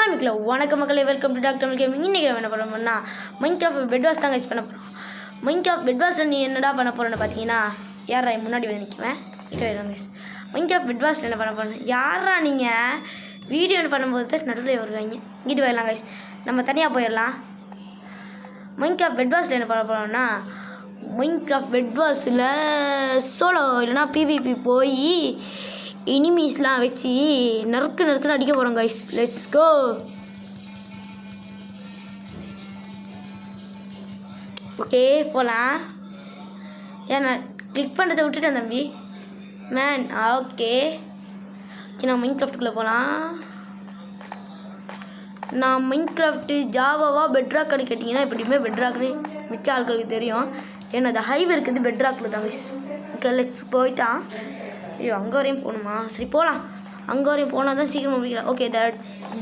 ஆரம்பிக்கல. வணக்கம் மக்களே, வெல்கம் டு டாக்டர் கேமிங். இன்றைக்கி என்ன பண்ண போகிறோம்னா மைன்கிராஃப்ட் பெட் வாஷ் தான் கைஸ் பண்ண போகிறோம். மைன்கிராஃப்ட் பெட் வாஷில் நீ என்னடா பண்ண போகிறேன்னு பார்த்தீங்கன்னா, யாரா முன்னாடி வந்து நிற்குவேன் கிட்ட வருவாங்க கைஸ். மைன்கிராஃப்ட் பெட் வாஷில் என்ன பண்ண போகிறேன், யாரா நீங்கள் வீடியோ பண்ணும்போது நடுவில் வருவாங்க. இங்கிட்டு வரலாம் கைஸ், நம்ம தனியாக போயிடலாம். மைன்கிராஃப்ட் பெட் வாஷில் என்ன பண்ண போகிறோம்னா, மைன்கிராஃப்ட் பெட் வாஷில் சோலோ இல்லைனா பிவிபி போய் எனிமீஸ்லாம் வச்சு நறுக்குன்னு அடிக்க போகிறோம் கைஸ். Let's go. ஓகே போகலாம். ஏன் நான் கிளிக் பண்ணுறதை விட்டுட்டேன் தம்பி மேன். ஓகே நான் மைன்கிராஃப்ட்டுக்குள்ளே போகலாம். நான் மைன்கிராஃப்ட்டு ஜாவாவா பெட்ராக்னு கேட்டிங்கன்னா எப்படியுமே பெட்ராக்னு மிச்ச ஆட்களுக்கு தெரியும். ஏன்னா அது ஹைவே இருக்குது பெட்ராக்கில் தான் கைஸ். ஓகே லெட்ஸ் போயிட்டான். ஐயோ அங்கே வரையும் போகணுமா? சரி போகலாம். அங்கே வரையும் போனால் தான் சீக்கிரமாக முடிக்கலாம். ஓகே இந்த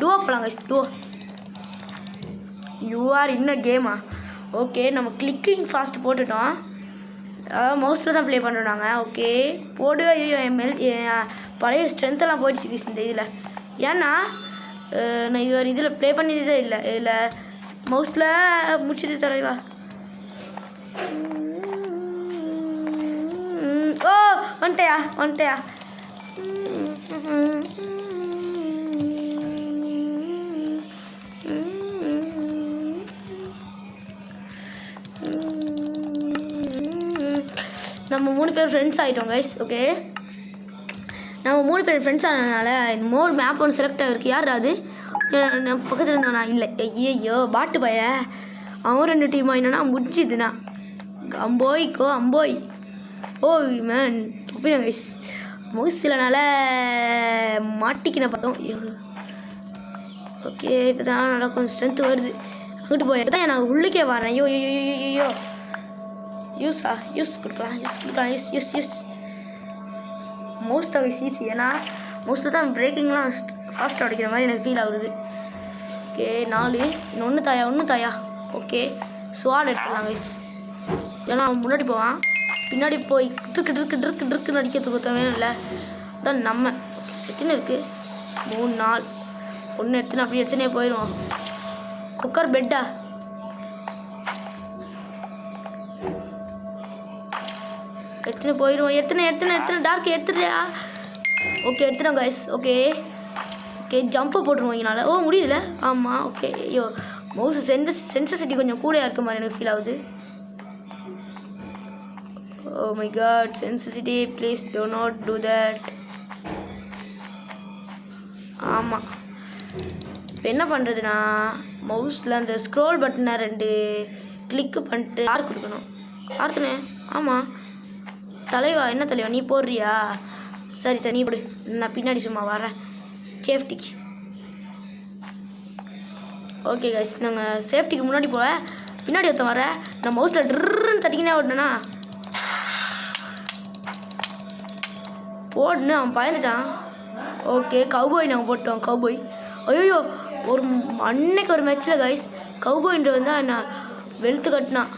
டுவோ போகலாம் கைஸ். டுவோ யூஆர் இன்னும் கேமா? ஓகே நம்ம கிளிக்கிங் ஃபாஸ்ட் போட்டுட்டோம். மவுஸில் தான் ப்ளே பண்ணுறோம் நாங்கள். ஓகே போடு. ஐயோ என் பழைய ஸ்ட்ரென்த்தெல்லாம் போயிடுச்சு கைஸ் இந்த இதில். ஏன்னா நான் இது இதில் ப்ளே பண்ணியதே இல்லை. இதில் மவுஸில் முடிச்சுட்டு தரவா. ஓ வந்துட்டியா வந்துட்டியா. நம்ம 3 பேர் ஃப்ரெண்ட்ஸ் ஆகிட்டோம் கைஸ். ஓகே நம்ம 3 பேர் ஃப்ரெண்ட்ஸ் ஆனதுனால மோர் மேப் ஒன்று செலக்ட் ஆகிருக்கு. யார் அது பக்கத்தில் இருந்தவனா? இல்லை ஐயோ பாட்டு பைய. அவன் 2 டீமாக என்னன்னா முடிஞ்சுதுண்ணா. அம்போய்க்கோ அம்போய். ஓ மேன் அப்படியா கைஸ். மவுசிலனால மாட்டிக்கின பார்த்தோம். ஓகே இப்போ தான் நல்லா கொஞ்சம் ஸ்ட்ரென்த்து வருது. அங்கிட்டு போய் தான் நான் உள்ளுக்கே வரேன். ஐயோ ஐயோ யூஸ் கொடுக்கலாம் யூஸ் மவுஸ் தான் கைஸ் ஈஸி. ஏன்னா மவுஸில் தான் பிரேக்கிங்லாம் ஃபாஸ்ட்டாக அடிக்கிற மாதிரி எனக்கு ஃபீல் ஆகுது. ஓகே 4 இன்னும் ஒன்று தாயா. ஓகே ஸ்வாட் எடுத்துக்கலாம் கைஸ். ஏன்னா அவன் முன்னாடி போவான், பின்னாடி போய் ட்ருக்கு நடிக்கிறதுக்கு தேவையான இல்லை. தான் நம்ம எத்தனை இருக்குது 3 4 ஒன்று எடுத்துன்னு அப்படி எடுத்துனே போயிடுவோம். குக்கர் பெட்டா எடுத்துன்னு போயிடுவோம். எத்தனை டார்க் எடுத்துட்டியா? ஓகே எடுத்துட்டோம் கைஸ். ஓகே ஜம்ப்பு போட்டுருவோம் இதனால். ஓ முடியுதுல. ஆமாம் ஓகே. ஐயோ மவுஸ் சென்சிட்டிவிட்டி கொஞ்சம் கூடயா இருக்க மாதிரி எனக்கு ஃபீல் ஆகுது. Oh my god, sensitivity, please do not do that. ஆமாம் இப்போ என்ன பண்ணுறதுன்னா, மவுஸில் அந்த ஸ்க்ரோல் பட்டனை 2 கிளிக்கு பண்ணிட்டு யார் கொடுக்கணும்? ஆர்த்தனே. ஆமாம் தலைவா. என்ன தலைவா நீ போடுறியா? சரி நீ போடு, நான் பின்னாடி சும்மா வரேன் சேஃப்டிக்கு. ஓகே கைஸ் நாங்கள் சேஃப்டிக்கு முன்னாடி போவேன், பின்னாடி ஒருத்தன் வரேன். நான் மவுஸில் ட்ருன்னு தட்டிக்கினே ஓடனேண்ணா போடுன்னு அவன் பயந்துட்டான். ஓகே கவுபாய் நாங்கள் போட்டோம். கவுபாய் ஐயோ ஒரு அன்னைக்கு ஒரு மேட்ச்சில் கைஸ் கவுபாயின்ற வந்து நான் வெளுத்து கட்டினான்.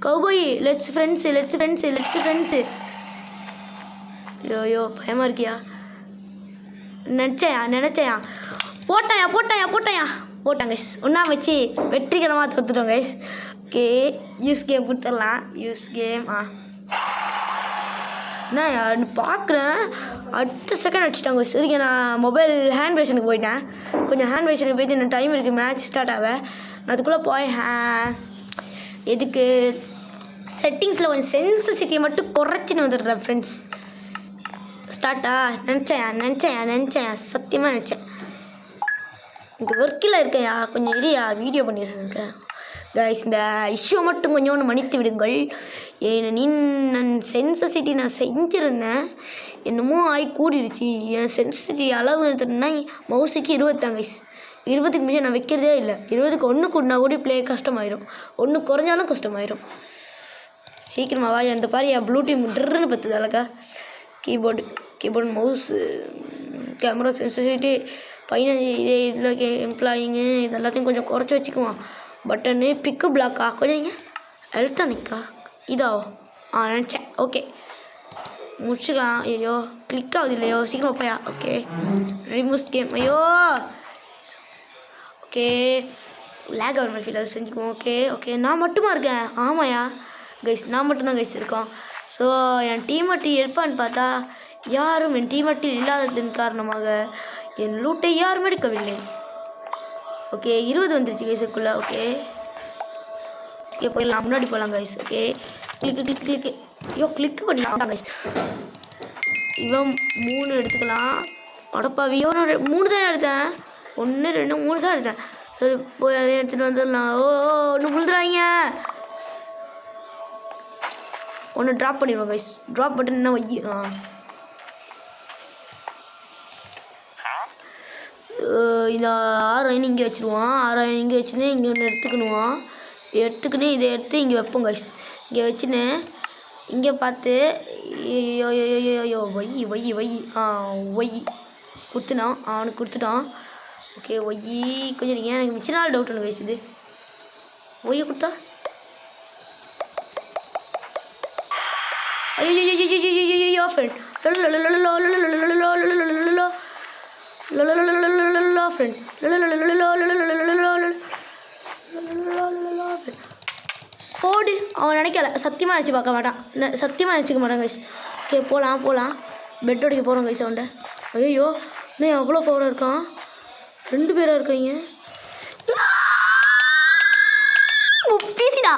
Cowboy let's friends. ஐயோ பயமாக இருக்கியா? நினச்சையா போட்டான் கைஸ். ஒன்றா வச்சு வெற்றிகரமாக தோத்துட்டோம் கைஸ். ஓகே யூஸ் கேம் கொடுத்துடலாம். யூஸ் கேம் நான் பார்க்குறேன் அடுத்த செகண்ட் அடிச்சிட்டாங்க கைஸ். இதுக்கு நான் மொபைல் ஹேண்ட் வேஷனுக்கு போயிட்டேன். கொஞ்சம் ஹேண்ட் வேஷனுக்கு போயிட்டு இன்னும் டைம் இருக்குது மேட்ச் ஸ்டார்ட் ஆக. நான் அதுக்குள்ளே போய் எதுக்கு செட்டிங்ஸில் கொஞ்சம் சென்சிட்டிவிட்டியை மட்டும் குறைச்சின்னு வந்துடுறேன் ஃப்ரெண்ட்ஸ். ஸ்டார்ட்டா நினச்சேன் சத்தியமாக நினச்சேன். இங்கே ஒர்க்கில் இருக்கையா கொஞ்சம் இல்லையா வீடியோ பண்ணிடுறேன் கைஸ். இந்த இஷ்யூ மட்டும் கொஞ்சோண்டு மன்னித்து விடுங்கள். நான் சென்சிட்டிவிட்டி நான் செஞ்சுருந்தேன், என்னமோ ஆகி கூடிடுச்சு. என் சென்சிட்டிவிட்டி அளவு எடுத்துட்டேன்னா மவுஸுக்கு 20 தான் கைஸ். 20க்கு மிச்சம் நான் வைக்கிறதே இல்லை. 20க்கு 1 கூட்டினா கூட ப்ளே கஷ்டமாயிடும், 1 குறைஞ்சாலும் கஷ்டமாயிடும். சீக்கிரமாக வா. அந்த பாரு என் ப்ளூ டீம் ட்ருன்னு பத்துது அழகா. கீபோர்டு மவுஸு கேமரா சென்சிட்டிவிட்டி 15 இதில் எம்ப்ளாயிங்கு இது எல்லாத்தையும் கொஞ்சம் குறைச்சி வச்சுக்குவான். பட்டனு பிக்கு பிளாக்கா கொஞ்சம் எலக்ட்ரானிக்கா இதாகும் நினச்சேன். ஓகே முடிச்சுக்கலாம். ஐயோ கிளிக் ஆகுது இல்லையோ, சீக்கிரம் போயா. Okay remove game. ஐயோ ஓகே லேக் ஆகிற மாதிரி ஃபீல் அது செஞ்சுக்குவோம். ஓகே ஓகே நான் மட்டுமா இருக்கேன்? ஆமாயா கைஸ், நான் மட்டும்தான் கைஸ் இருக்கோம். ஸோ என் டீம்மேட்டு இருப்பான்னு பார்த்தா யாரும் என் டீம்மேட்டில் இல்லாததன் காரணமாக என் லூட்டை யாரும் எடுக்கவில்லை. ஓகே 20 வந்துருச்சு கைஸுக்குள்ளே. ஓகே ஓகே போயிடலாம், முன்னாடி போகலாம் கைஸ். ஓகே கிளிக்கு ஐயோ கிளிக் பண்ணிடலாம் கைஸ். இவன் 3 எடுத்துக்கலாம். அடப்பாவியோ நான் 3 தான் எடுத்தேன். 1 2 3 தான் எடுத்தேன். சரி போய் அதை எடுத்துகிட்டு வந்துடலாம். ஓ ஒன்று விழுந்துறாங்க. ஒன்று ட்ராப் பண்ணிடுவோம் கைஸ். ட்ராப் பட்டன் என்ன வை. இந்த 6 இங்கே வச்சுருவோம். 6 இங்கே வச்சுன்னு இங்கே ஒன்று எடுத்துக்கின்னு இதை எடுத்து இங்கே வைப்போம் கைஸ். இங்கே வச்சுன்னு இங்கே பார்த்து ஐயோ ஒய் கொடுத்துட்டான். அவனுக்கு கொடுத்துட்டான். ஓகே ஒய்யி கொஞ்சம் நீங்கள் எனக்கு மிச்ச நாள் டவுட் ஒன்று கைஸ். இது ஒய்யை கொடுத்தா ஐயோ ஃப்ரெண்ட் போடு. அவன் நினைக்கல, சத்தியமாக நினச்சி பார்க்க மாட்டான், சத்தியமாக நினச்சிக்க மாட்டான் கைஸ். ஓகே போகலாம் பெட் அடிக்க போகிறோம் கைஸ். அவன்கிட்ட ஐயோ இன்னும் எவ்வளோ பவர் இருக்கான். 2 பேராக இருக்காங்க. பேசிடா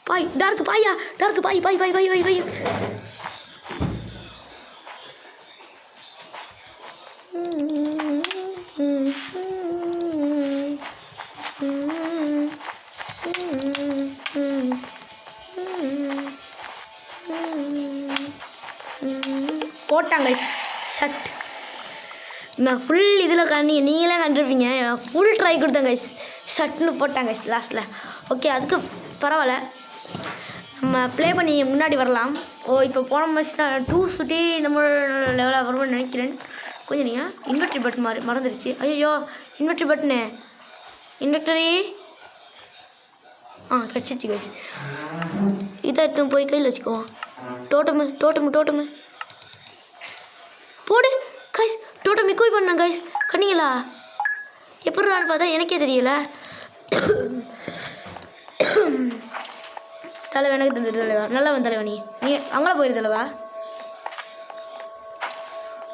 பாய் டார்க்கு பாய். போட்டாங்க ஷட். நான் ஃபுல் இதில் நீங்களே கண்டிருப்பீங்க. ஃபுல் ட்ரை கொடுத்தேன் கைஸ். ஷட்னு போட்டாங்க கைஸ் லாஸ்ட்டில். ஓகே அதுக்கு பரவாயில்ல, நம்ம ப்ளே பண்ணி முன்னாடி வரலாம். இப்போ போன மேட்ச் நான் 2 சுட்டி இந்த மாதிரி லெவலாக வரும்னு நினைக்கிறேன். கொஞ்சம் நீங்கள் இன்வெர்ட்ரி பட்டன் மறந்துடுச்சு. ஐயோ இன்வெர்ட்ரி பட்டனு இன்வெக்டரி கிடச்சிச்சு கைஸ். இதை எடுத்து போய் கையில் வச்சுக்குவோம். டோட்டமு போடு கைஸ். டோட்டம் இக்குவி பண்ணேன் கைஸ். கண்ணிங்களா எப்படின்னு பார்த்தா எனக்கே தெரியல. தலைவா எனக்கு தந்துட்டு தலைவா, நல்லவன் தலைவா. நீ அங்கே போயிரு தலைவா.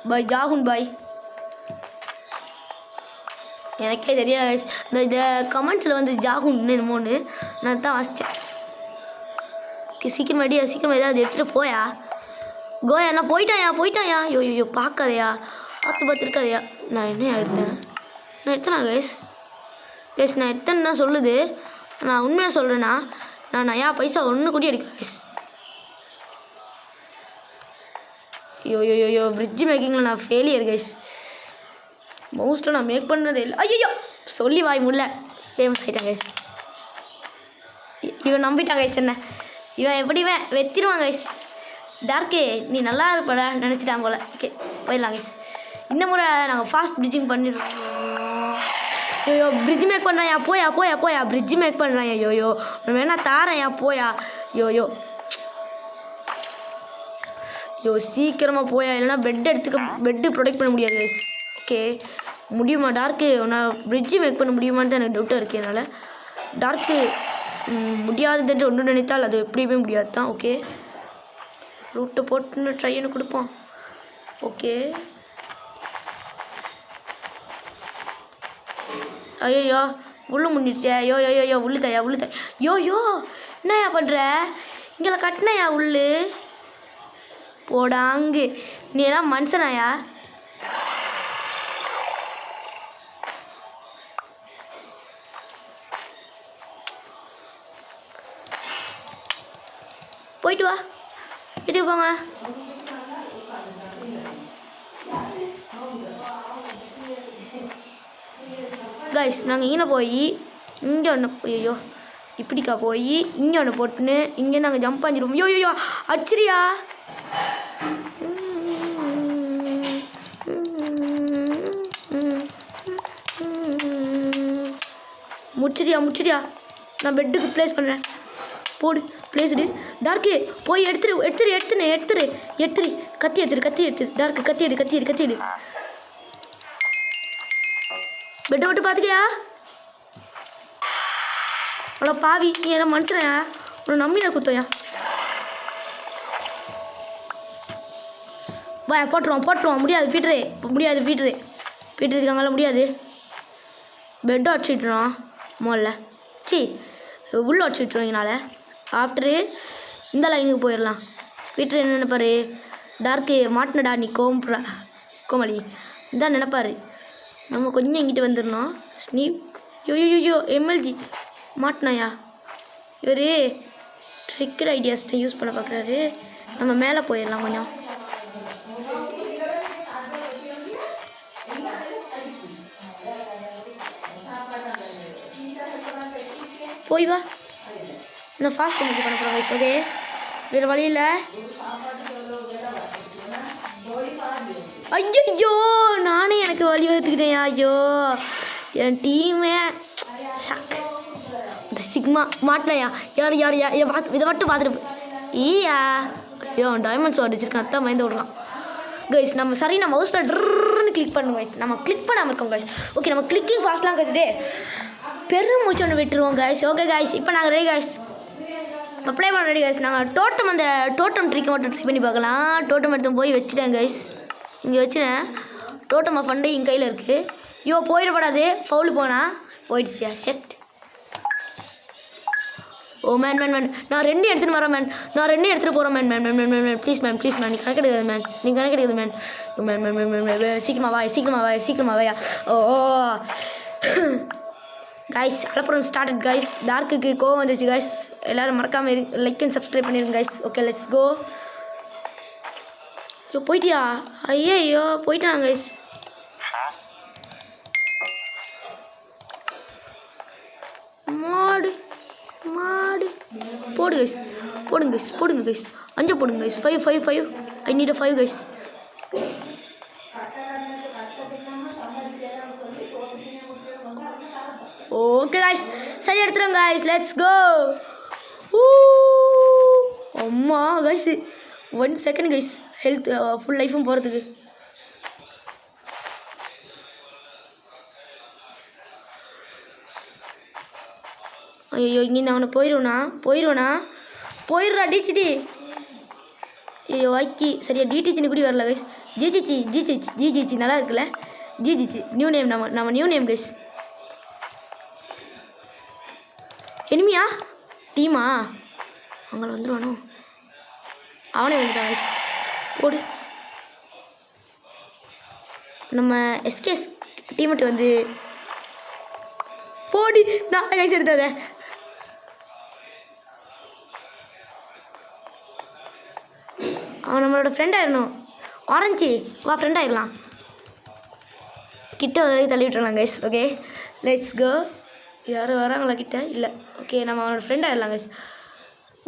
பாய் ஜாகுன் பாய். எனக்கே தெரியாது கைஸ். இந்த கமெண்ட்ஸில் வந்து ஜாகுன்னு என்னமோன்னு நான் தான் வாசித்தேன். ஓகே சீக்கிரம் ஏதாவது எடுத்துகிட்டு போயா. கோயா நான் போயிட்டாயா. ஐயோ பார்க்காதையா, பார்த்து இருக்காதையா. நான் என்ன எடுத்தேனா கைஸ். நான் எடுத்தேன்னு தான் சொல்லுது. நான் உண்மையாக சொல்கிறேன்னா நான் நயா பைசா ஒன்று கூடி எடுக்கிறேன் கைஸ். ஐயோ பிரிட்ஜ் மேக்கிங்கில் நான் ஃபெயிலியர் கைஸ். மவுஸில் நான் மேக் பண்ணுறதே இல்லை. ஐயோ சொல்லி வாய் முடியல, ஃபேமஸ் ஆகிட்டான் கைஸ். இவன் நம்பிட்டான் கைஸ். என்ன இவன் எப்படி வெத்திடுவான் கைஸ். டார்க்கு நீ நல்லா இருப்படா நினச்சிட்டாங்க போல. ஓகே போயிடலாம் கைஸ். இந்த முறை நாங்கள் ஃபாஸ்ட் பிரிட்ஜிங் பண்ணிடுறோம். ஐயோ பிரிட்ஜ் மேக் பண்ணுறாயா. போயா பிரிட்ஜ் மேக் பண்ணுறான். ஐயோ நான் வேணா தாரேன். போயா ஐயோ சீக்கிரமாக போயா, இல்லைனா பெட்டு ப்ரொடெக்ட் பண்ண முடியாது கைஸ். ஓகே முடியுமா டார்க்கு? நான் பிரிட்ஜு மேக் பண்ண முடியுமான்னு தான் எனக்கு டவுட்டாக இருக்குது. என்னால் டார்க்கு முடியாதுன்ட்டு ஒன்று நினைத்தால் அது எப்படியுமே முடியாது தான். ஓகே ரூட்டை போட்டுன்னு ட்ரைன்னு கொடுப்போம். ஓகே ஐயோ உள்ளு முன்னிடுச்சே. ஐயோ உள்ளு தாயா. யோ என்னயா பண்ணுற? இங்கே கட்டினையா உள்ளு போடாங்கு. நீ எல்லாம் மனுஷனாயா? போயிட்டு வா, வீட்டுக்கு போங்க. கைஸ் நாங்கள் இங்கே போய் இங்கே ஒன்று ஐயோ இப்படிக்கா போய் இங்கே ஒன்று போட்டுன்னு இங்கே நாங்கள் ஜம்ப் பண்ணிடுவோம். ஐயோ அச்சிரியா. முடிச்சிடியா நான் பெட்டுக்கு ப்ளேஸ் பண்ணுறேன். போடு பிளேஸ்டு டார்க்கு போய் எடுத்துரு கத்தி எடுத்துரு டார்க்கு கத்தி எடு பெட்டை விட்டு பார்த்துக்கியா அவ்வளோ பாவி நீ என்ன மனுஷனையா உன்னை நம்பி நான் குத்தோயா வா போட்டுருவோம் முடியாது பீட்டுறதுக்காங்கலாம் முடியாது பெட்டை அடிச்சிட்றான் முதல்ல உள்ளே அடிச்சிட்றோம் இதனால் ஆஃப்டரு இந்த லைனுக்கு போயிடலாம் பீட்டர் என்ன நினைப்பாரு டார்க்கு மாட்டினடா நீ கோமலி இதான் நினைப்பாரு நம்ம கொஞ்சம் இங்கிட்டு வந்துடணும் ஸ்னீப் யோ எம்எல்ஜி மாட்டினாயா இவர் ட்ரிக்கட் ஐடியாஸ் தான் யூஸ் பண்ண பார்க்குறாரு நம்ம மேலே போயிடலாம் கொஞ்சம் போய் வா நான் ஃபாஸ்ட் முடிச்சு பண்ண போகிறேன் கைஸ் ஓகே வேறு வழி இல்லை ஐயோ நானே எனக்கு வழி வச்சுக்கிட்டேன் ஐயோ என் டீமே இந்த சிக்மா மாட்டினையா யார் இதை மட்டும் பார்த்துட்டு ஈயா ஐயோ டைமண்ட்ஸ் அடிச்சிருக்கேன் அதான் மைந்து விட்றான் கைஸ் நம்ம மவுஸில் ட்ருன்னு கிளிக் பண்ணுவோம் கைஸ் நம்ம கிளிக் பண்ணாமல் இருக்கோம் கைஸ் ஓகே நம்ம கிளிக்கிங் ஃபாஸ்ட்லாம் கற்றுட்டு பெரும் மூச்சு ஒன்று விட்டுருவோம் கைஸ் ஓகே கைஸ் இப்போ நாங்கள் ரெடி கைஸ் அப்ளை பண்ண ரெடி கைஸ் நாங்கள் டோட்டம் ட்ரிக்கை மட்டும் ட்ரை பண்ணி பார்க்கலாம் டோட்டம் எடுத்து போய் வச்சுட்டேன் கைஸ் இங்கே வச்சுட்டேன் டோட்டம் ஃபண்டு என் கையில் இருக்குது ஐயோ போயிடப்படாது ஃபவுல் போயிடுச்சியா ஷெட் ஓ மேன் நான் 2 எடுத்துகிட்டு வரேன் மேன் நான் 2 எடுத்துகிட்டு போகிறேன் மேன் ப்ளீஸ் மேன் நீ கணக்கெடுக்காது மேன் நீ கணக்கெடுக்காது மேன் சீக்கிரமா வாயா ஓ கைஸ் அப்புறம் ஸ்டார்டட் கைஸ் டார்க்குக்கு கோவம் வந்துச்சு கைஸ் எல்லோரும் மறக்காமல் லைக் அண்ட் சப்ஸ்கிரைப் பண்ணிடுங்க கைஸ் ஓகே லெட்ஸ் கோ ஐயோ போயிட்டியா ஐயோ போயிட்டான் கைஸ் மாடு போடுங்க கைஸ் 5 போடுங்க guys 5 I need 5 guys okay guys சரி எடுத்துருங்க கைஸ் லெட்ஸ் கோ அம்மா guys 1 second guys health full லைஃபும் போகிறதுக்கு ஐயோ இங்கே அவனை போயிடுறா டிச்சிடி ஐயோ வாக்கி சரியா டிடிச்சின்னு கூட வரல கைஸ் ஜிஜிச்சி நல்லா இருக்குல்ல ஜிஜிச்சி நியூ நேம் நம்ம நியூ நேம் கைஸ் எனிமியா டீமா அவங்கள வந்துடுவானோ அவனே வந்துட்டான் கைஸ் ஓடு நம்ம எஸ்கேஸ் டீமேட் வந்து போடி நான் கைஸ் எடுத்தத அவன் நம்மளோட ஃப்ரெண்ட் ஆயிடணும் ஆரஞ்சு வா ஃப்ரெண்ட் ஆயிடலாம் கிட்ட வந்து தள்ளி விட்டுறலாம் கைஸ் ஓகே லெட்ஸ் கோ யாரும் வராங்களா கிட்ட இல்லை ஓகே நம்ம அவனோட ஃப்ரெண்ட் ஆயிடலாம் கைஸ்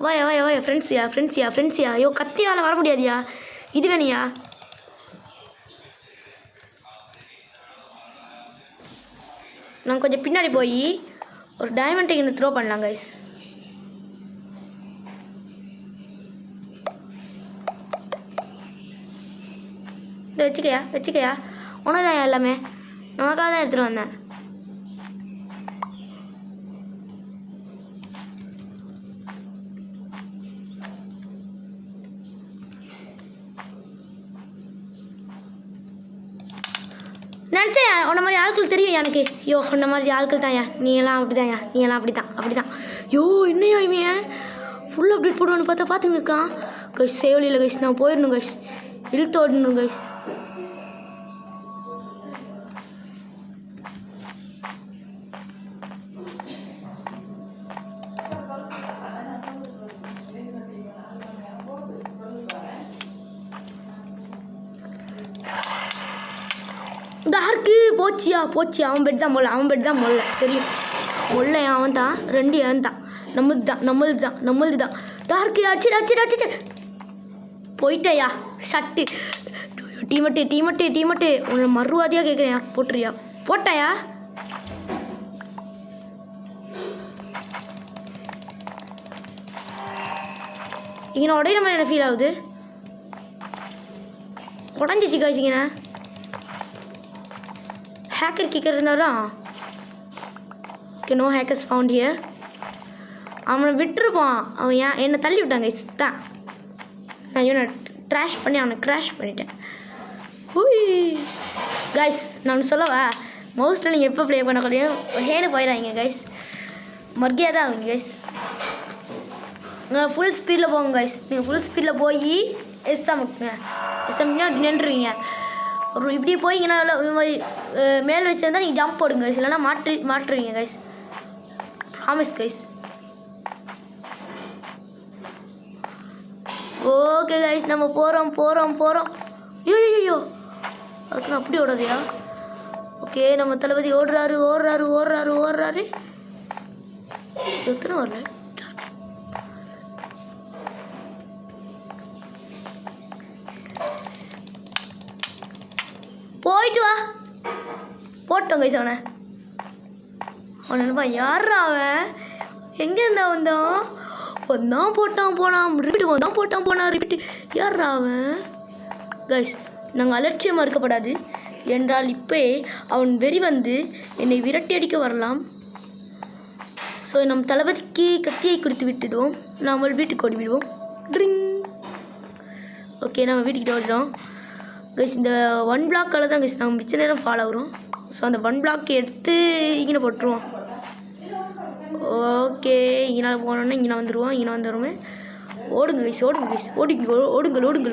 வாயா ஃப்ரெண்ட்ஸியா ஐயோ கத்தியால் வர முடியாதியா இது வேணியா நாங்கள் கொஞ்சம் பின்னாடி போய் ஒரு டைமண்டை இங்கே த்ரோ பண்ணலாம் கைஸ் இதை வச்சுக்கையா உனக்கு தான் எல்லாமே நமக்காக தான் எடுத்துகிட்டு வந்தேன் நினச்சேன் உன்ன மாதிரி ஆட்கள் தெரியும் எனக்கு ஐயோ உன்ன மாதிரி ஆட்கள் தான்யா நீ எல்லாம் அப்படி தான் ஐயோ என்னையா இவன் ஃபுல் அப்டேட் போடுவான்னு பார்த்துன்னு இருக்கான் கைஸ் சேவலியில் கைஸ் நான் போயிடணும் கைஸ் இழுத்து ஓடணும் கைஸ் டார்க்கு போச்சியா அவன் பெட் தான் மொல்ல தெரியும் மொல்ல அவன் தான் 2 அவன் தான் நம்மளுது தான் டார்க்கு அடிச்சு போயிட்டேயா ஷட்டு டீமட்டு உன்னை மறுவாதியாக கேட்குறேன் போட்டாயா இங்கே நான் உடையிற மாதிரி எனக்கு ஃபீல் ஆகுது. உடஞ்சிச்சு கைஸ். இங்கே ஹேக்கர் கிக்கர் இருந்தாலும் okay, no hackers found here. அவனை விட்டுருப்பான். அவன் என்னை தள்ளி விட்டான் கைஸ் தான். நான் இவனை ட்ராஷ் பண்ணி அவனை க்ராஷ் பண்ணிட்டேன். கைஸ் நான் சொல்லவா, மவுஸில் நீங்கள் எப்போ ப்ளே பண்ணக்கூடாது ஹேனு போயிடாதீங்க கைஸ். மர்கியாக தான் ஆகுங்க கைஸ். நீங்கள் ஃபுல் ஸ்பீடில் போங்க கைஸ். நீங்கள் ஃபுல் ஸ்பீடில் போய் எஸ்ஸாமுக்குங்க. எஸ்ஸாமுக்குனா நின்றுவீங்க. ஒரு இப்படி போய்ங்கன்னா மேலே வச்சுருந்தா நீங்கள் ஜம்ப் போடுங்க கைஸ். இல்லைனா மாட்டுருவீங்க guys. Promise guys. Okay guys, நம்ம போகிறோம். ஐயோ அதுக்கு அப்படி ஓடாதையா? ஓகே, நம்ம தளபதி ஓடுறாரு. எத்தனை வரல. போயிட்டு வா. போட்டோம் கைஸ். அவனை நினைப்பா யாரா அவன்? எங்கே இருந்தா வந்தான் போட்டான் ரிப்பீட் யாரா அவன்? கைஸ் நாங்கள் அலட்சியமாக இருக்கப்படாது என்றால் இப்போ அவன் வெறி வந்து என்னை விரட்டி அடிக்க வரலாம். ஸோ நம் தளபதிக்கு கத்தியை கொடுத்து விட்டுடுவோம். நாம் வீட்டுக்கு ஓடி விடுவோம். ட்ரிங். ஓகே, நம்ம வீட்டுக்கிட்ட ஓடிடும் கைஸ். இந்த 1 பிளாக்கால் தான் கைஸ் நாங்கள் மிச்ச நேரம் ஃபாலோ ஆகிறோம். ஸோ அந்த 1 பிளாக் எடுத்து இங்கே போட்டுருவோம். ஓகே, இங்கே போனோன்னா இங்கே வந்துடுமே. ஓடுங்க கைஸ். ஓடுங்கள்.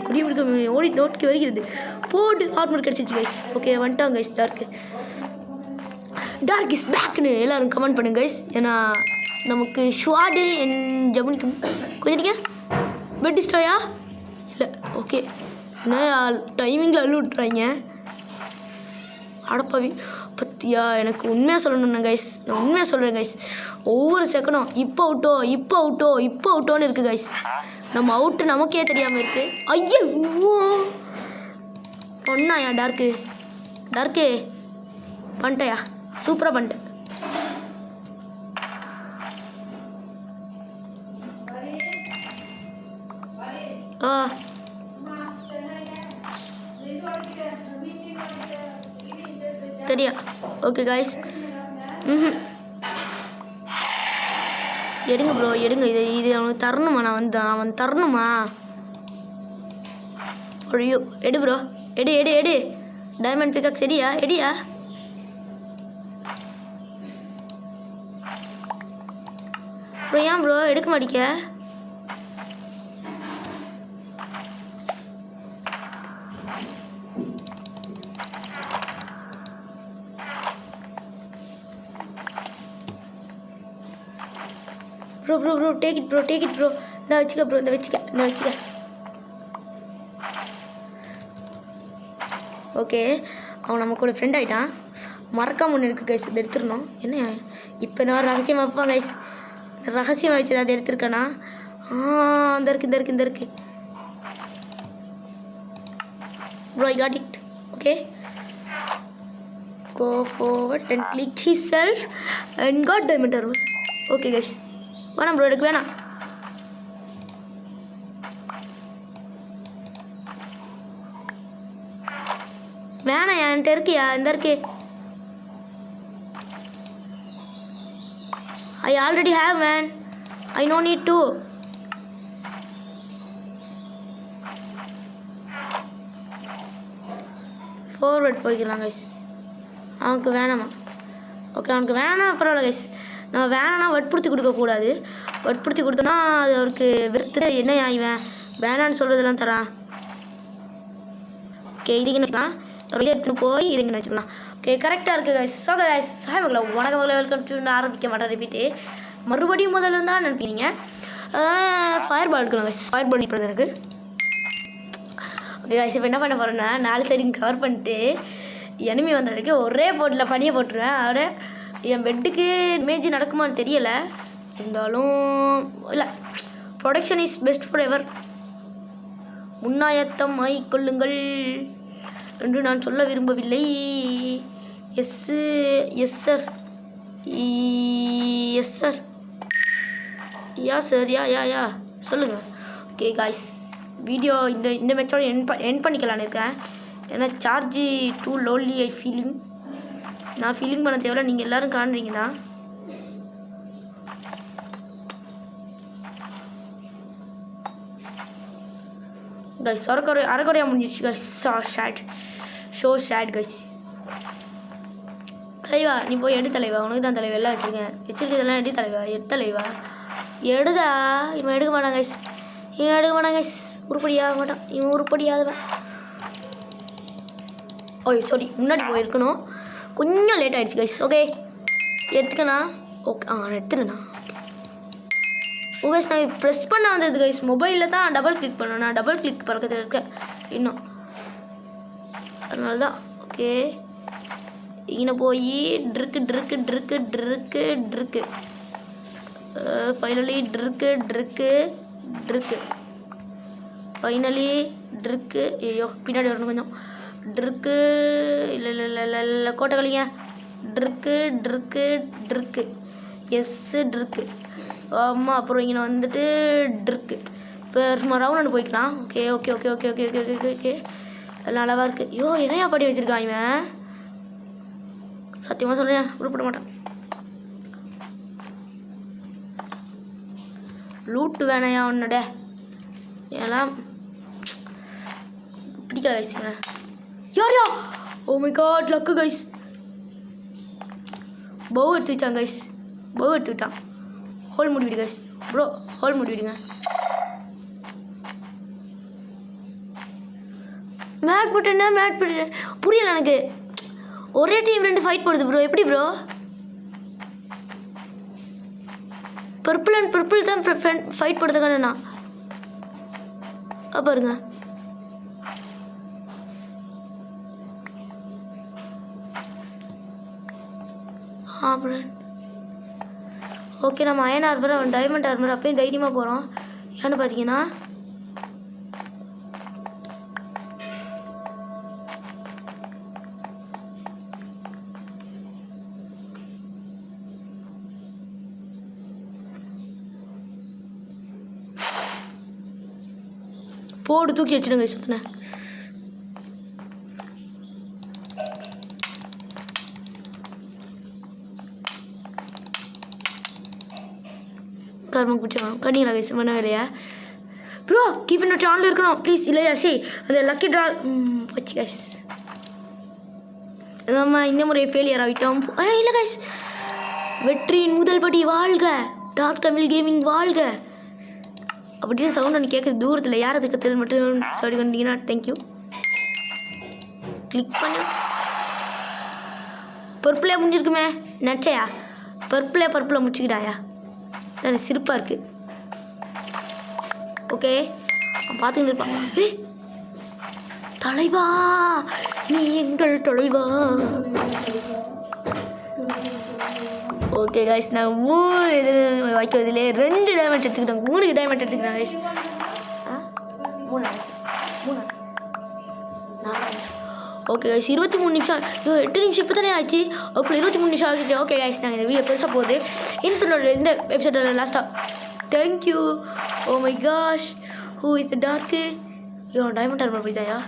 குடியிருக்க ஓடி நோக்கி வருகிறது. போடு ஆர்மர் கிடச்சிச்சு கைஸ். ஓகே, வந்துட்டாங்க கைஸ். டார்க் இஸ் பேக்னு எல்லோரும் கமெண்ட் பண்ணுங்க கைஸ். ஏன்னா நமக்கு ஷுவாடு என் ஜமுனிக்கும் கொஞ்சம் பெட் ஸ்டாயா இல்லை. ஓகே, என்ன டைமிங்கில் அள்ளு விட்டுறாங்க. அடப்பாவி பத்தியா. எனக்கு உண்மையாக சொல்லணும்னா கைஸ், நான் உண்மையாக சொல்கிறேன் கைஸ். ஒவ்வொரு செகண்டும் இப்போ அவுட்டோன்னு இருக்குது கைஸ். நம்ம அவுட்டு நமக்கே தெரியாமல் இருக்குது. ஐயோ ஒன்றாயா டார்க்கு பண்ணிட்டயா? சூப்பராக பண்ணிட்டேன். தெரியா? Okay guys. எடுங்க ப்ரோ, எடுங்க. இது அவனுக்கு தரணுமா? அவன் தரணுமா? ஐயோ எடு ப்ரோ, எடு. டைமண்ட் பிக்காக்ஸ் எடியா. ப்ரோ ஏன் ப்ரோ எடுக்க மாட்டிக்க? Bro take it bro. இந்த வச்சுக்க. ஓகே, அவன் நம்ம கூட ஃப்ரெண்ட் ஆகிட்டான். மறக்காம ஒன்று இருக்குது கைஸ், அதை எடுத்துடணும். என்ன இப்போ நான் ரகசியமாக வைப்பேன் கைஸ். ரகசியமாக வச்சு அதை எடுத்துருக்கேனா? இந்த இருக்கு. Bro I got it. Okay, go forward and click himself and got diamond armor. Okay guys, வேணாம் ப்ரோ, எனக்கு வேணாம். என்கிட்ட இருக்கியா? இந்த இருக்கு. I already have man. I no need to. Forward போய்க்கலாம் கைஸ். அவனுக்கு வேணாமா? ஓகே, அவனுக்கு வேணாம்னா பரவாயில்ல கைஸ். நம்ம வேணாம்னா வற்புறுத்தி கொடுக்கக்கூடாது. வற்புறுத்தி கொடுத்தோன்னா அது அவருக்கு வெறுத்து என்ன இவன் வேணான்னு சொல்கிறதெல்லாம் தரான். ஓகே, இதுக்குன்னு வச்சுக்கலாம். இதை எடுத்துன்னு போய் இதுக்குன்னு வச்சுக்கலாம். ஓகே, கரெக்டாக இருக்குது கைஸ். ஸோ கைஸ், ஹாய் மக்களை, வணக்கம் மக்களை, வெல்கம் டு. நான் ஆரம்பிக்க மாட்டேன், ரிப்பீட்டு மறுபடியும் முதல்ல இருந்தால் நினைப்பீங்க. அதனால் ஃபயர் பால் எடுக்கணும் கைஸ். ஃபயர் பால் இப்போ இருக்குது. ஓகே கைஸ், இப்போ என்ன பண்ண போகிறேன்னா 4 சைடு கவர் பண்ணிட்டு எனிமி வந்த வரைக்கும் ஒரே போட்டில் பனியை போட்டுருவேன். அதோட என் பெட்டுக்கு டேமேஜ் நடக்குமான்னு தெரியலை. இருந்தாலும் இல்லை, production is best forever. முன்னாயத்தம் ஆகிக்கொள்ளுங்கள் என்று நான் சொல்ல விரும்பவில்லை. Yes sir. Ya sir, ya சொல்லுங்கள். ஓகே காய்ஸ், வீடியோ இந்த மேட்சோட என் பண்ணிக்கலான்னு இருக்கேன். ஏன்னா சார்ஜி டூ லோன்லி ஐ ஃபீலிங். நான் ஃபீலிங் பண்ண தேவையில்ல, நீங்கள் எல்லோரும் காண்றீங்கன்னா. கைஸ் அரைக்குறையா முடிஞ்சிச்சு கைஸ். Show shade guys. தலைவா நீ போய் எடு தலைவா, உனக்கு தான் தலைவா எல்லாம் வச்சுருக்கதெல்லாம் எடு தலைவா. தலைவா எடுதா. இவன் எடுக்க மாட்டான் கைஸ், உருப்படியாக மாட்டான். இவன் உருப்படியாதவன். ஓய் சாரி, முன்னாடி போயிருக்கணும், கொஞ்சம் லேட் ஆகிடுச்சு கைஸ். ஓகே எடுத்துக்கண்ணா. ஓகே நான் எடுத்துக்கண்ணா. ஓகே நான் ப்ரெஸ் பண்ண வந்தது கைஸ், மொபைலில் தான் டபுள் கிளிக் பண்ணேன். நான் டபுள் கிளிக் பறக்கத்தில் இருக்கேன் இன்னும், அதனால தான். ஓகே இங்கே போய் ட்ருக்கு ஃபைனலி ட்ருக்கு ஃபைனலி ட்ருக்கு. ஐயோ பின்னாடி வரணும் கொஞ்சம். ட்ருக்கு இல்லை கோட்டைகளிங்க. ட்ருக்கு எஸ்ஸு ட்ருக்கு. ஆமாம் அப்புறம் இங்கே வந்துட்டு ட்ருக்கு. இப்போ சும்மா ரவுண்ட் போய்க்கலாம். ஓகே எல்லாம் நல்லாவா இருக்குது. ஐயோ என்னையா படி வச்சுருக்கான் இவன், சத்தியமாக சொல்கிறேன் உருப்பட மாட்டான். லூட்டு வேணையா உன்னோட எல்லாம் பிடிக்கல கைஸ். யாரையா? Oh my god luck guys. Bow எடுத்து வச்சான் கைஸ், பவு எடுத்து விட்டான். ஹோல் முடிவிடு கைஸ். ப்ரோ ஹோல் முடிவிடுங்க. மேட் போட்டேன் புரியல எனக்கு. ஒரே டீம் 2 ஃபைட் போடுது ப்ரோ, எப்படி ப்ரோ? பர்பிள் தான் ஃபைட் போடுறதுக்கான நான் பாருங்க. ஓகே நம்ம அயன் ஆர்மர், அவன் டைமண்ட் ஆர்மர். அப்பயும் தைரியமாக போகிறோம். ஏன்னு பார்த்தீங்கன்னா போடு தூக்கி வச்சுடுங்க சுத்தினேன். கர்மம் குடிச்சோம் கட்டிங்களா கைஸ் பண்ண வேலையா ப்ரோ? கீப் இன்னொரு சேனல் இருக்கணும் ப்ளீஸ். இல்லையா சரி அந்த லக்கி ட்ரா வச்சு கைஸ். நம்ம இந்த முறை ஃபெயிலியர் ஆகிட்டோம். இல்லை கைஸ், வெற்றியின் முதல் படி வாழ்க, டார்க் தமிழ் கேமிங் வாழ்க அப்படின்னு சவுண்ட் ஒன்று கேட்குது தூரத்தில். யார் அதுக்கு தெரியல மட்டும் சாரி பண்ணிட்டீங்கன்னா தேங்க்யூ. கிளிக் பண்ணி பர்பிளே முடிஞ்சிருக்குமே நச்சையா. பர்பிளை முடிச்சுக்கிட்டாயா? எனக்கு சிரிப்பாக இருக்குது. ஓகே பார்த்துக்கிட்டு இருப்பான். தலைவா நீ எங்கள் தலைவா. ஓகே கைஸ், நான் 3 இது வைக்கிறதுலே 2 டைமண்ட் எடுத்துக்கிட்டேன். 3 டைமண்ட் எடுத்துக்கிட்டேன் கைஸ். 3 ஓகே கைஸ் 23 நிமிஷம். 8 நிமிஷம் இப்போ தானே ஆச்சு. ஓகே 23 நிமிஷம் ஆகிடுச்சு. ஓகே கைஸ் நாங்கள் இந்த வீடியோ பெருசாக போகுது. இந்த எபிசோட லாஸ்ட்டாக thank you. Oh my gosh, who is the dark? Diamond armour போயிட்டாயா?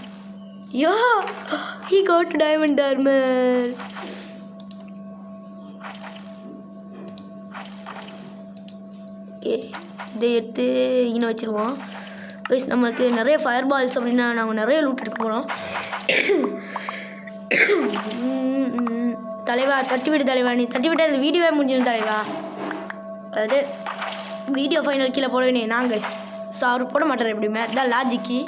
he got diamond armour. Okay இதை எடுத்து இங்கே வச்சுருவோம் கைஸ். நமக்கு நிறைய ஃபயர் பால்ஸ் அப்படின்னா நாங்கள் நிறைய லூட் எடுக்க போகிறோம். தலைவா தட்டிவிடு தலைவா, நீ தட்டிவிட்டு அந்த வீடியோவே முடிஞ்சிடும் தலைவா. அதாவது வீடியோ ஃபைனல் கீழே போட வேண்டிய நாங்கள் அவர் போட மாட்டார் எப்படியுமே, அதுதான் லாஜிக்கு.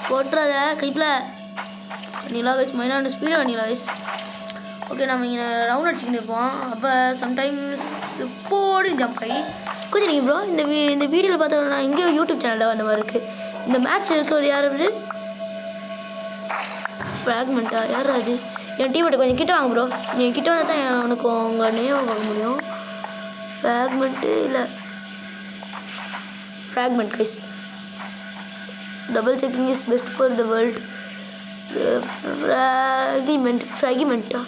போட்டுறத கைப்பில் நீலா கைஸ் மைனான ஸ்பீடாக நீலா கைஸ். ஓகே நம்ம இங்கே ரவுண்ட் அடிச்சுக்கிட்டு இருப்போம். அப்போ சம்டைம்ஸ் போடு ஜம்ப் ஆகி கொஞ்சம் நீங்கள் ப்ரோ இந்த வீடியோவில் பார்த்தோம்னா எங்கேயோ யூடியூப் சேனலில் அந்த மாதிரி இருக்குது. இந்த மேட்ச் இருக்கிற யார் அப்படி ஃப்ராக்மெண்ட்டா யார் அது? என் டீமேட்டை கொஞ்சம் கிட்ட வாங்க ப்ரோ. நீங்கள் கிட்ட வந்தால் தான் உனக்கு உங்கள் நேம் வாங்க முடியும். ஃப்ராக்மெண்ட்டு இல்லை fragment guys. Double checking is best for the world. ஃப்ராகிமெண்ட்டா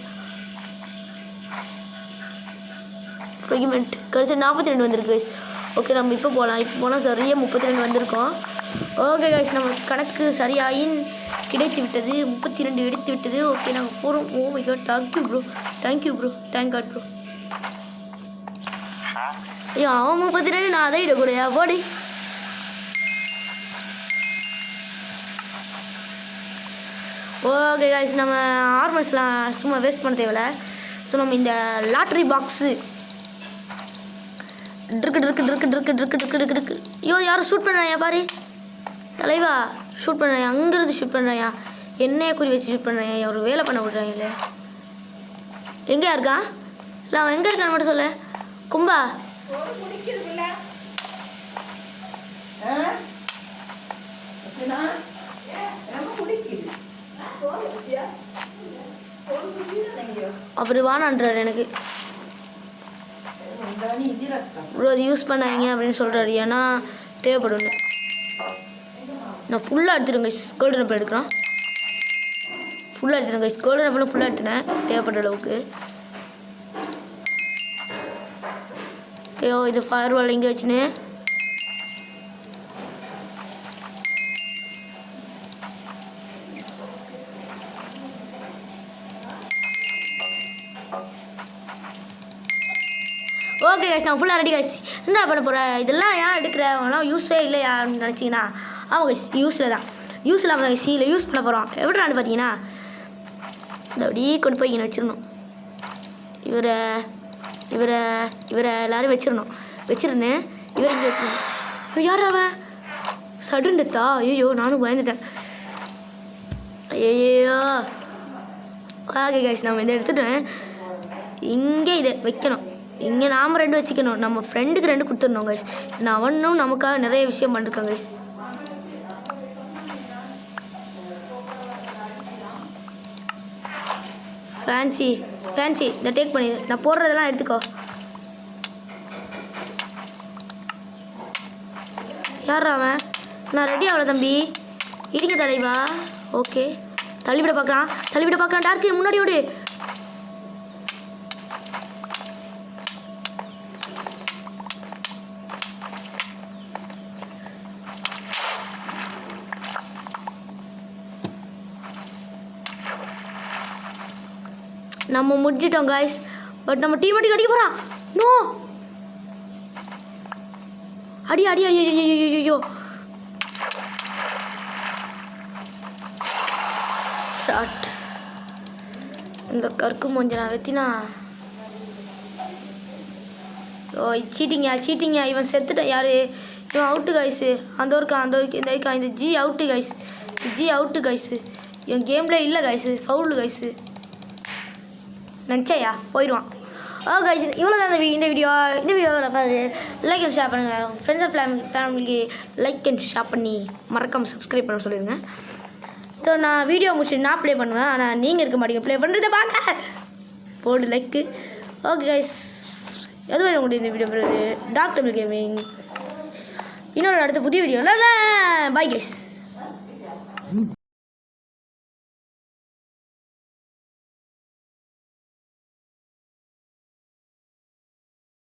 கடைசி 42 வந்திருக்கு கைஸ். ஓகே நம்ம இப்போ போனால் சரியாக 32 வந்திருக்கோம். ஓகே கைஸ் நம்ம கணக்கு சரியாயின் கிடைத்து விட்டது. 32 எடுத்து விட்டது. ஓகே நாங்கள் போகிறோம். Oh my God, thank you bro, thank God bro. ஐயோ அவன் 32, நான் அதை இடக்கூடையா போடி. ஓகே கைஸ் நம்ம ஆர்மர்ஸ்லாம் சும்மா வேஸ்ட் பண்ண தேவையில்ல. ஸோ நம்ம இந்த லாட்ரி பாக்ஸு ட்ருக்கு. ஐயோ யாரும் ஷூட் பண்ணுறாயா பாரு தலைவா, ஷூட் பண்ணுறாயா, அங்கேருந்து ஷூட் பண்ணுறாயா, என்னைய குறி வச்சு ஷூட் பண்ணுறாயா, ஒரு வேலை பண்ண விட்றாங்க இல்லை. எங்கேயா இருக்கான்? இல்லை அவன் எங்கே இருக்கான்னு மட்டும் சொல்ல. கும்பா அப்படி வானான்றார் எனக்கு ப்ரோ, அது யூஸ் பண்ணாங்க அப்படின்னு சொல்கிறாரு. ஏன்னா தேவைப்படும். நான் ஃபுல்லாக எடுத்துடுங்க கைஸ், கோல்டன் ஆப்பிள் எடுக்கிறோம். ஃபுல்லாக எடுத்துடுங்க கைஸ், கோல்டன் ஆப்பிளும் ஃபுல்லாக எடுத்துனேன் தேவைப்படுற அளவுக்கு. ஐயோ இது ஃபயர் வால் இங்கே வச்சுன்னு. ஓகே கைஸ் நான் ஃபுல்லாக ரெடி கைஸ். என்ன பண்ண போகிறேன், இதெல்லாம் ஏன் எடுக்கிறவங்களாம் யூஸே இல்லையான்னு நினச்சிங்கன்னா ஆமாம் கைஸ் யூஸில் தான், யூஸ் இல்லாமல் கைஸ் இதில் யூஸ் பண்ண போகிறோம். எப்படின்னு பார்த்தீங்கன்னா இந்த அப்படியே கொண்டு போய் இங்கே வச்சிடணும். இவரை எல்லோரும் வச்சிடணும். இவரை இங்கே வச்சிடணும். இப்போ யார் அவன் சடன் டெத்தா? ஐயோ நானும் பயந்துட்டேன். ஐயோ ஓகே கைஸ் நம்ம இதை எடுத்துகிட்டு இங்கே இதை வைக்கணும். இங்கே நாம் 2 வச்சுக்கணும். நம்ம ஃப்ரெண்டுக்கு 2 கொடுத்துடணும் கைஸ். நான் அவனும் நமக்காக நிறைய விஷயம் பண்ணிருக்கேன் கைஸ். ஃபேன்சி இதை டேக் பண்ணி நான் போடுறதெல்லாம் எடுத்துக்கோ. யார் அவன்? நான் ரெடி ஆகல தம்பி, இடிங்க தலைவா. ஓகே தள்ளிவிட பார்க்குறான். டார்க்கு முன்னாடி ஓடு. நம்ம முடிச்சிட்டோம் கைஸ். பட் நம்ம டீமேட்டுக்கு அடிக்க போகிறான். நோ அடி ஐயோ ஷாட். இந்த கற்கு மொஞ்ச நான் வெத்தினா. ஓ சீட்டிங்க. இவன் செத்துட்டான். யார் இவன்? Out guys. அந்த இருக்கா இந்த ஜி அவுட்டு கைஸு. இவன் கேமில் இல்லை கைஸு, ஃபவுலு கைஸு. நினச்சாயா போயிடுவான். கைஸ் இவ்வளோ தான் இந்த வீடியோ லைக் அண்ட் ஷேர் பண்ணுங்கள். ஃப்ரெண்ட்ஸ் அண்ட் ஃபேமிலிக்கு லைக் அண்ட் ஷேர் பண்ணி மறக்காமல் சப்ஸ்கிரைப் பண்ண சொல்லிடுங்க. ஸோ நான் வீடியோ முடிச்சுட்டு நான் ப்ளே பண்ணுவேன். ஆனால் நீங்கள் இருக்க மாட்டீங்க ப்ளே பண்ணுறதை பார்க்க. போடு லைக்கு. ஓகே கைஸ் எதுவும் உங்களுக்கு இந்த வீடியோ டாக்டர் கேமிங் இன்னொரு அடுத்த புதிய வீடியோ. Bye guys.